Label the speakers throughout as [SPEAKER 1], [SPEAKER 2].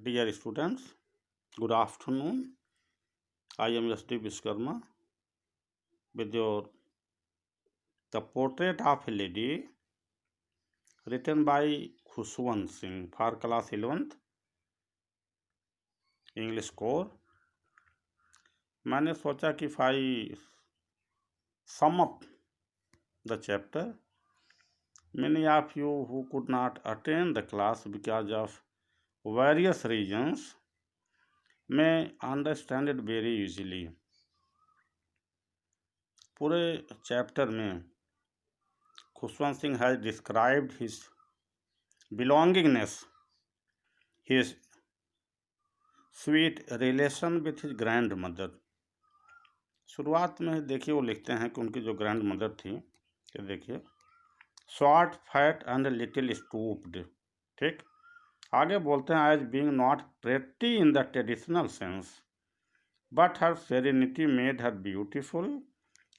[SPEAKER 1] Dear students, good afternoon. I am S.D. Vishkarma with your The Portrait of a Lady written by Khushwant Singh for class 11th English core. मैंने सोचा कि I sum up the chapter. Many of you who could not attend the class because of various reasons may understand it very easily. पूरे chapter में Khushwant Singh has described his belongingness, his sweet relation with his grandmother. शुरुआत में देखिए वो लिखते हैं कि उनकी जो ग्रैंड मदर थी, ये देखिए short fat and little stooped, ठीक। आगे बोलते हैं as being not pretty in the traditional sense but her serenity made her beautiful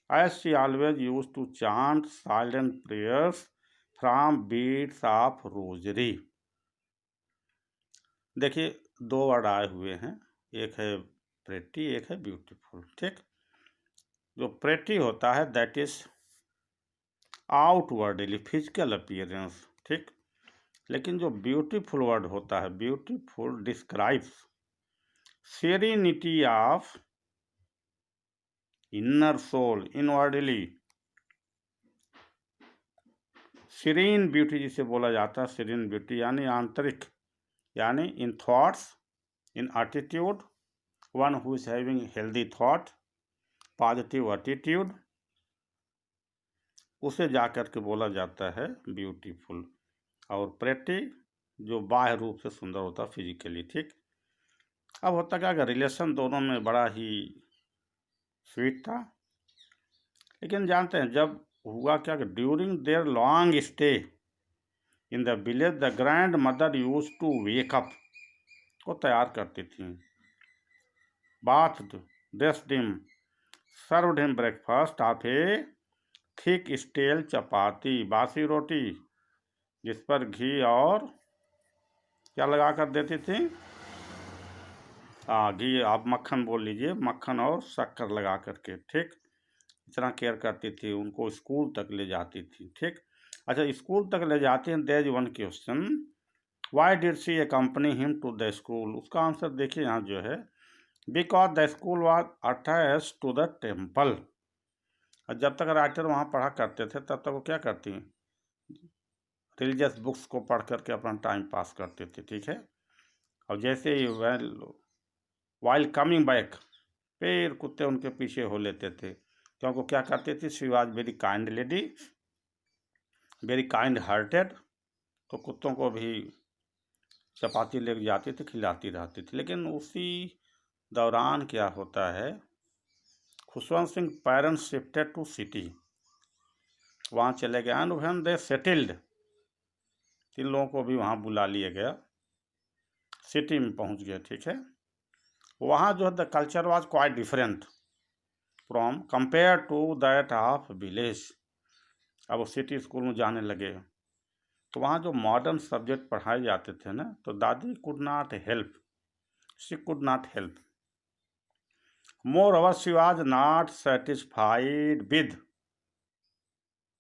[SPEAKER 1] as she always use to chant silent prayers from beads of rosary. देखिए दो word आए हुए हैं, एक है प्रेटी, एक है ब्यूटीफुल, ठीक। जो प्रेटी होता है that is outwardly physical appearance, ठीक। लेकिन जो ब्यूटीफुल वर्ड होता है, beautiful describes serenity of inner soul, inwardly serene beauty जिसे बोला जाता है, सीरीन ब्यूटी यानी आंतरिक, यानी in thoughts, in attitude, one who is having healthy thought, positive attitude, उसे जाकर के बोला जाता है ब्यूटीफुल। और प्रेटी जो बाह्य रूप से सुंदर होता है फिजिकली, ठीक। अब होता क्या, अगर रिलेशन दोनों में बड़ा ही स्वीट था, लेकिन जानते हैं जब हुआ क्या कि during their long stay in the village the grand mother use to wake up, को तैयार करती थी, bathed, dressed him, served him breakfast of a thick stale chapati, बासी रोटी जिस पर घी और क्या लगा कर देती थी, घी, आप मक्खन बोल लीजिए, मक्खन और शक्कर लगा करके, ठीक। इतना केयर करती थी, उनको स्कूल तक ले जाती थी, ठीक। अच्छा, स्कूल तक ले जाती हैं, there is one question, why did she accompany him to the school. उसका आंसर देखिए यहाँ जो है, because the school was attached to the temple. जब तक राइटर वहाँ पढ़ा करते थे तब तक वो क्या करती हैं, रिलीजियस बुक्स को पढ़ करके अपना टाइम पास करते थे, ठीक है। और जैसे ही वाइल कमिंग बैक, फिर कुत्ते उनके पीछे हो लेते थे, क्योंकि क्या करते थे, she was very kind lady, very kind hearted, तो कुत्तों को भी चपाती लेके जाती थी, खिलाती रहती थी। लेकिन उसी दौरान क्या होता है, Khushwant Singh parents shifted to city, वहाँ चले गए, एंड व्हेन दे सेटल्ड, तीन लोगों को भी वहाँ बुला लिया गया, सिटी में पहुँच गए, ठीक है। वहाँ जो है the culture was quite different from compare to that of village. अब वो सिटी स्कूल में जाने लगे, तो वहाँ जो मॉडर्न सब्जेक्ट पढ़ाए जाते थे ना, तो दादी could not help, she could not help, more over she was not satisfied with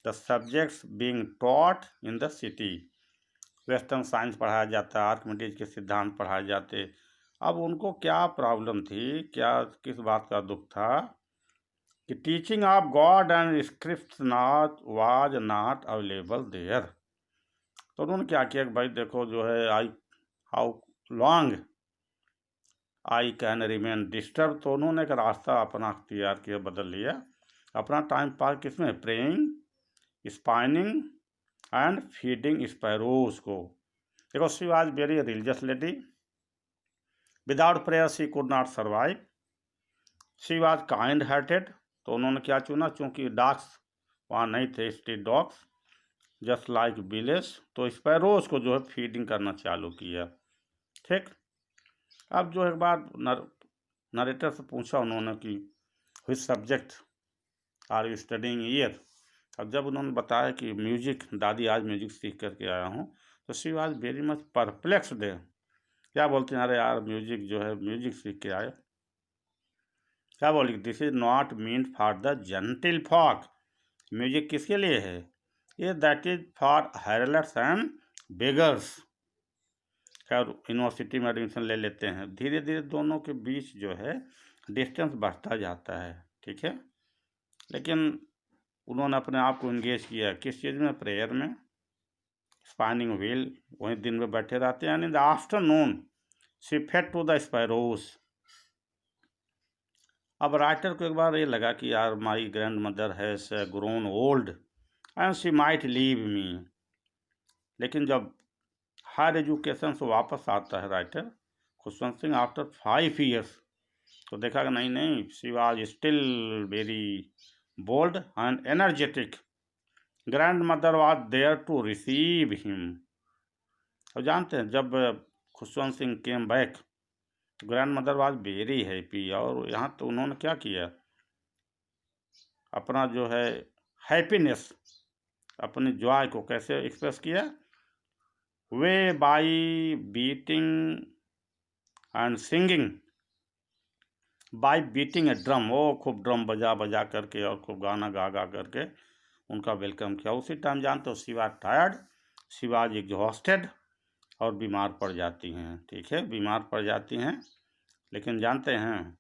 [SPEAKER 1] the subjects being taught in the city. Western science पढ़ाया जाता, आर्किमिडीज के सिद्धांत पढ़ाए जाते। अब उनको क्या प्रॉब्लम थी, क्या किस बात का दुख था कि teaching of God and script not was not available there. तो उन्होंने क्या किया कि भाई देखो जो है, I how long I can remain disturb, तो उन्होंने एक रास्ता अपना अख्तियार किया, बदल लिया, अपना टाइम पास किसमें, praying, spinning and feeding sparrows को। देखो she was very religious lady, without prayer she could not survive, she was kind hearted, तो उन्होंने क्या चुना, चूंकि डॉग्स वहाँ नहीं थे, street dogs, just like village, तो स्पैरोज को जो है फीडिंग करना चालू किया, ठीक। अब जो एक बार नरेटर से पूछा उन्होंने कि which subject are you studying year. अब जब उन्होंने बताया कि म्यूजिक, दादी आज म्यूजिक सीख करके आया हूँ, तो she was very much perplexed क्या बोलते हैं, अरे यार म्यूजिक जो है म्यूजिक सीख के आए, क्या बोलेंगे, this is not mean for the genteel folk. Music किसके लिए है, ये that is for hurlers and beggars. खैर यूनिवर्सिटी में एडमिशन ले लेते हैं, धीरे धीरे दोनों के बीच जो है डिस्टेंस बढ़ता जाता है, ठीक है। लेकिन उन्होंने अपने आप को इंगेज किया किस चीज़ में, प्रेयर में, स्पाइनिंग व्हील, वहीं दिन में बैठे रहते हैं। In the afternoon she fed to the sparrows. अब राइटर को एक बार ये लगा कि यार my grand mother has grown old and she might leave me. लेकिन जब हायर एजुकेशन से वापस आता है writer Khushwant Singh after 5 years, तो देखा कि नहीं नहीं, she was still very bold and energetic. Grand mother was there to receive him. अब जानते हैं जब Khushwant Singh came back, grand mother was very happy. और यहाँ तो उन्होंने क्या किया, अपना जो है हैप्पीनेस, अपनी जॉय को कैसे एक्सप्रेस किया, वे by beating and singing, by beating a drum. वो खूब ड्रम बजा बजा करके और खूब गाना गा गा करके उनका वेलकम किया। उसी टाइम जानते हो she was tired, she was exhausted, और बीमार पड़ जाती हैं, ठीक है, बीमार पड़ जाती हैं। लेकिन जानते हैं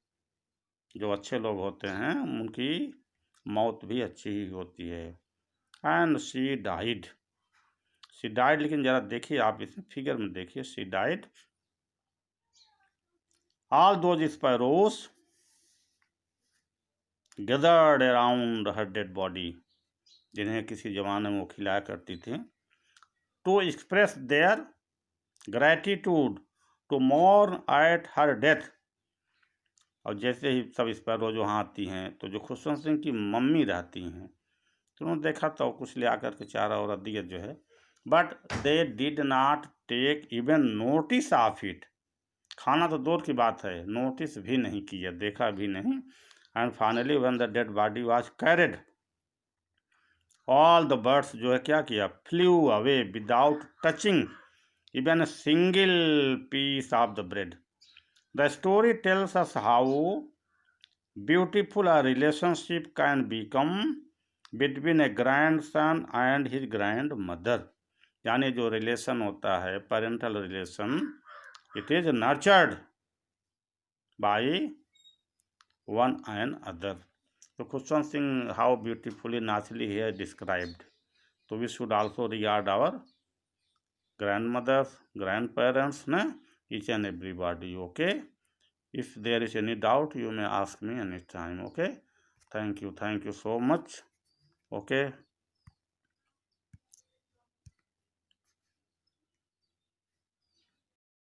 [SPEAKER 1] जो अच्छे लोग होते हैं उनकी मौत भी अच्छी ही होती है। And she died, she died, लेकिन ज़रा देखिए आप इस फिगर में देखिए, she died all those sparrows gathered around her dead body, जिन्हें किसी ज़माने में वो खिलाया करती थी, to express their gratitude to mourn at her death. और जैसे ही सब स्पैरोज वहाँ आती हैं तो जो खुशवंत सिंह की मम्मी रहती हैं, तो उन्होंने देखा तो कुछ ले आकर के चारा और दिया जो है, but they did not take even notice of it. खाना तो दूर की बात है, नोटिस भी नहीं किया, देखा भी नहीं। And finally when the dead body was carried, all the birds जो है क्या किया, flu away without touching even a single piece of the bread. The story tells us how beautiful a relationship can become between a grandson and his grandmother. यानी जो relation होता है parental relation, it is nurtured by one and other. तो Khushwant Singh how beautifully naturally he described. तो we should also regard our grandmothers, grandparents, each and everybody, okay. If there is any doubt you may ask me anytime, okay. Thank you so much, okay.